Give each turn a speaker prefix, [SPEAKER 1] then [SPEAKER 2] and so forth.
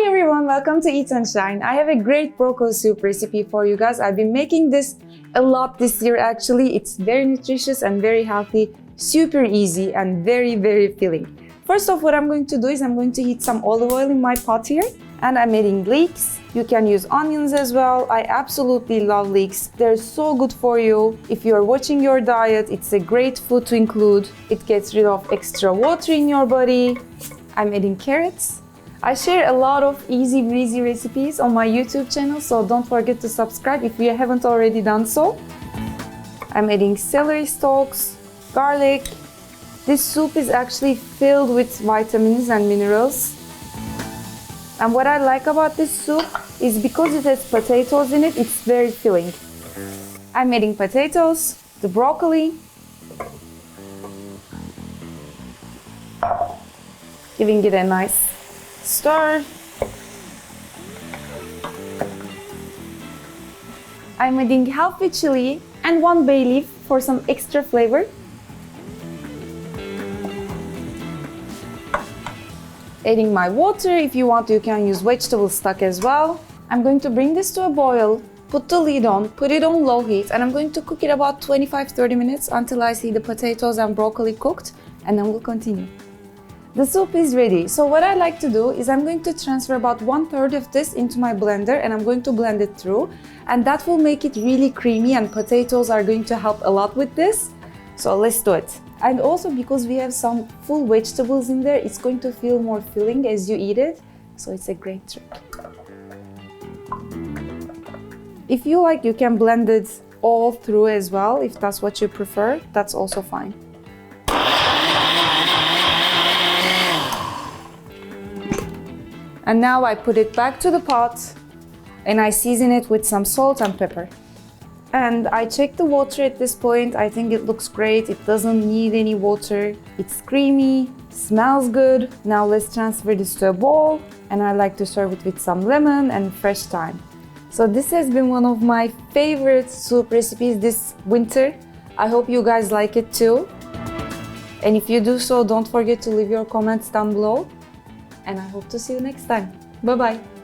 [SPEAKER 1] Hi everyone, welcome to Eat and Shine. I have a great broccoli soup recipe for you guys. I've been making this a lot this year actually. It's very nutritious and very healthy, super easy and very filling. First off, what I'm going to do is I'm going to heat some olive oil in my pot here. And I'm adding leeks. You can use onions as well. I absolutely love leeks. They're so good for you. If you're watching your diet, it's a great food to include. It gets rid of extra water in your body. I'm adding carrots. I share a lot of easy breezy recipes on my YouTube channel, so don't forget to subscribe if you haven't already done so. I'm adding celery stalks, garlic. This soup is actually filled with vitamins and minerals. And what I like about this soup is because it has potatoes in it, it's very filling. I'm adding potatoes, the broccoli, giving it a nice stir. I'm adding half a chili and 1 bay leaf for some extra flavor. Adding my water. If you want, you can use vegetable stock as well. I'm going to bring this to a boil, put the lid on, put it on low heat, and I'm going to cook it about 25-30 minutes until I see the potatoes and broccoli cooked, and then we'll continue. The soup is ready. So what I like to do is I'm going to transfer about 1/3 of this into my blender and I'm going to blend it through, and that will make it really creamy, and potatoes are going to help a lot with this. So let's do it. And also because we have some full vegetables in there, it's going to feel more filling as you eat it. So it's a great trick. If you like, you can blend it all through as well. If that's what you prefer, that's also fine. And now I put it back to the pot and I season it with some salt and pepper. And I check the water at this point. I think it looks great. It doesn't need any water. It's creamy, smells good. Now let's transfer this to a bowl, and I like to serve it with some lemon and fresh thyme. So this has been one of my favorite soup recipes this winter. I hope you guys like it too. And if you do so, don't forget to leave your comments down below. And I hope to see you next time. Bye bye.